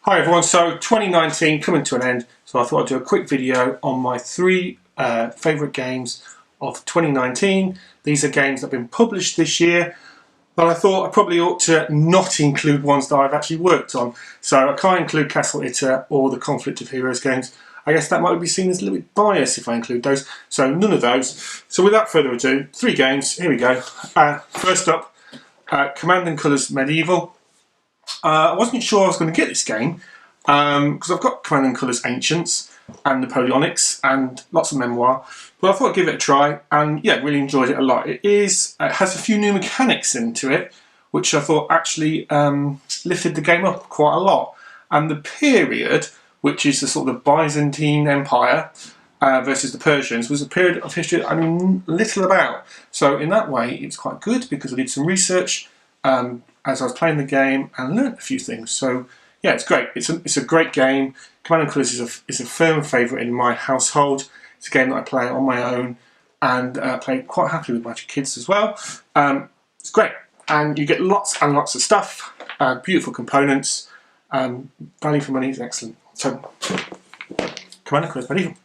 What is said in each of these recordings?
Hi everyone, so 2019 coming to an end, so I thought I'd do a quick video on my three favourite games of 2019. These are games that have been published this year, but I thought I probably ought to not include ones that I've actually worked on. So I can't include Castle Itter or the Conflict of Heroes games. I guess that might be seen as a little bit biased if I include those, so none of those. So without further ado, three games, here we go. First up, Command & Colours Medieval. I wasn't sure I was going to get this game because I've got Command & Colours Ancients and Napoleonics and lots of memoir, but I thought I'd give it a try, and yeah, really enjoyed it a lot. It has a few new mechanics into it which I thought actually lifted the game up quite a lot, and the period, which is the sort of Byzantine Empire versus the Persians, was a period of history that I knew little about. So in that way it's quite good because I did some research as I was playing the game and learnt a few things. So yeah, it's great. It's a great game. Command & Colours is a firm favourite in my household. It's a game that I play on my own and play quite happily with my kids as well. It's great, and you get lots and lots of stuff, beautiful components, value for money is excellent. So Command & Colours Medieval.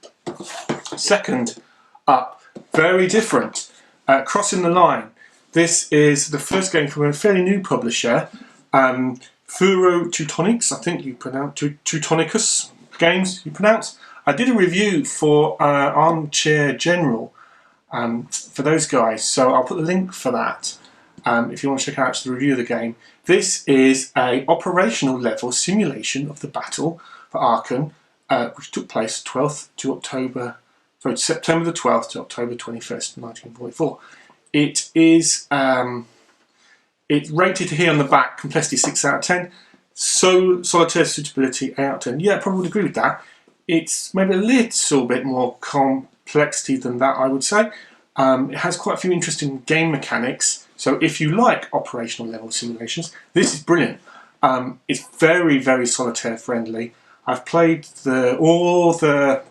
Second up, very different, Crossing the Line. This is the first game from a fairly new publisher, Furo Teutonics, I think you pronounce Teutonicus Games, you pronounce. I did a review for Armchair General for those guys, so I'll put the link for that if you want to check out the review of the game. This is a operational level simulation of the battle for Aachen, which took place September the 12th to October 21st, 1944. It is it's rated here on the back, complexity 6 out of 10. So solitaire suitability 8 out of 10. Yeah, I probably would agree with that. It's maybe a little bit more complexity than that, I would say. It has quite a few interesting game mechanics. So if you like operational level simulations, this is brilliant. It's very, very solitaire friendly. I've played all the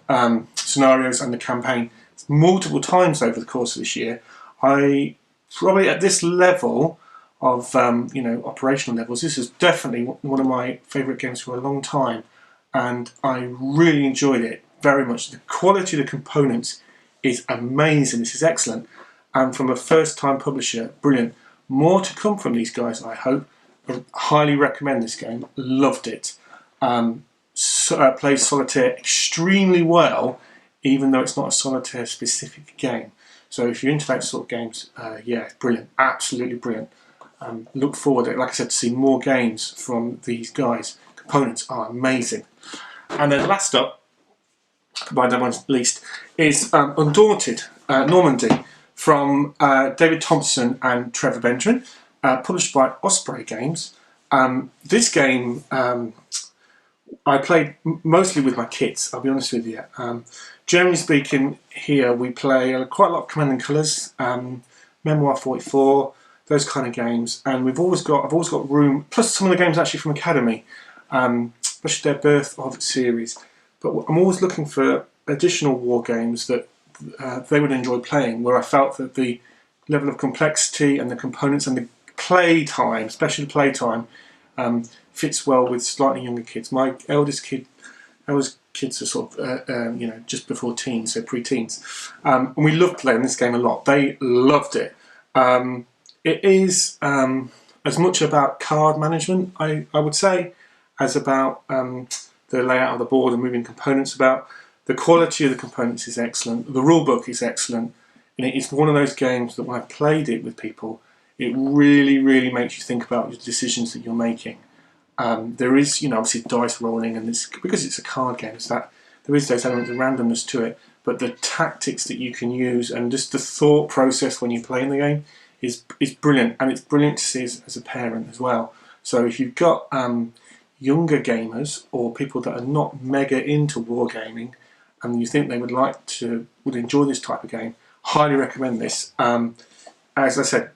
scenarios and the campaign multiple times over the course of this year. I probably at this level of operational levels, this is definitely one of my favourite games for a long time, and I really enjoyed it very much. The quality of the components is amazing. This is excellent, and from a first-time publisher, brilliant. More to come from these guys, I hope. I highly recommend this game. Loved it. Plays solitaire extremely well, even though it's not a solitaire specific game. So if you're into that sort of games, yeah, brilliant, absolutely brilliant. Look forward, like I said, to see more games from these guys. Components are amazing. And then last up, by no means least, is Undaunted Normandy from David Thompson and Trevor Benjamin, published by Osprey Games. This game I played mostly with my kids, I'll be honest with you. Generally speaking, here we play quite a lot of Command & Colours, Memoir 44, those kind of games, and I've always got room, plus some of the games actually from Academy, especially their Birth of series. But I'm always looking for additional war games that they would enjoy playing, where I felt that the level of complexity and the components and the play time, especially the play time, fits well with slightly younger kids. My eldest kids are sort of just before teens, so pre-teens, and we loved playing this game a lot. They loved it. It is as much about card management, I would say, as about the layout of the board and moving components about. The quality of the components is excellent. The rule book is excellent, and it is one of those games that when I played it with people, it really, really makes you think about the decisions that you're making. There is, obviously dice rolling, and because it's a card game, it's that there is those elements of randomness to it. But the tactics that you can use and just the thought process when you play in the game is brilliant, and it's brilliant to see as a parent as well. So if you've got younger gamers or people that are not mega into wargaming, and you think they would enjoy this type of game, highly recommend this. As I said,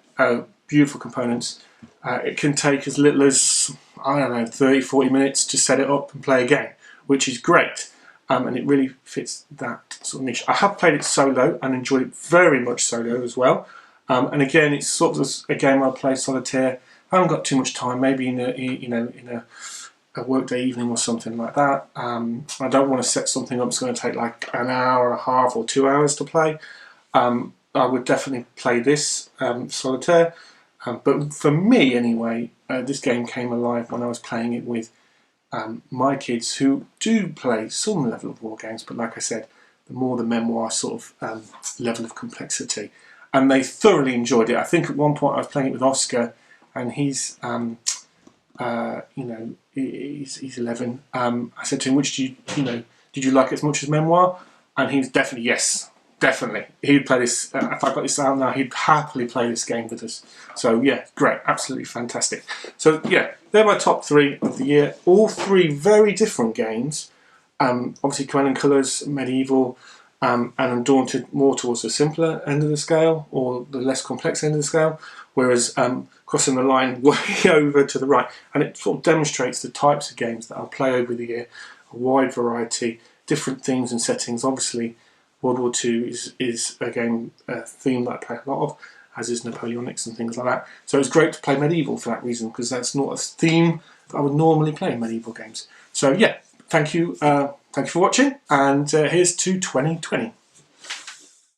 beautiful components. It can take as little as, I don't know, 30-40 minutes to set it up and play a game, which is great, and it really fits that sort of niche. I have played it solo and enjoyed it very much solo as well, and again, it's sort of a game I'll play solitaire. I haven't got too much time, maybe in a a workday evening or something like that. I don't want to set something up that's going to take like an hour and a half or 2 hours to play. I would definitely play this solitaire. But for me anyway, this game came alive when I was playing it with my kids, who do play some level of war games, but like I said, the more the memoir sort of level of complexity. And they thoroughly enjoyed it. I think at one point I was playing it with Oscar, and he's he's 11. I said to him, "Which did you like it as much as memoir?" And he was definitely yes, definitely. He'd play this. If I got this out now, he'd happily play this game with us. So yeah, great, absolutely fantastic. So yeah, they're my top 3 of the year. All 3 very different games. Obviously, Command and Colours, Medieval, and Undaunted more towards the simpler end of the scale, or the less complex end of the scale, whereas Crossing the Line way over to the right. And it sort of demonstrates the types of games that I'll play over the year, a wide variety, different themes and settings. Obviously, World War II is a theme that I play a lot of, as is Napoleonics and things like that. So it's great to play Medieval for that reason, because that's not a theme that I would normally play in Medieval games. So yeah, thank you for watching, and here's to 2020.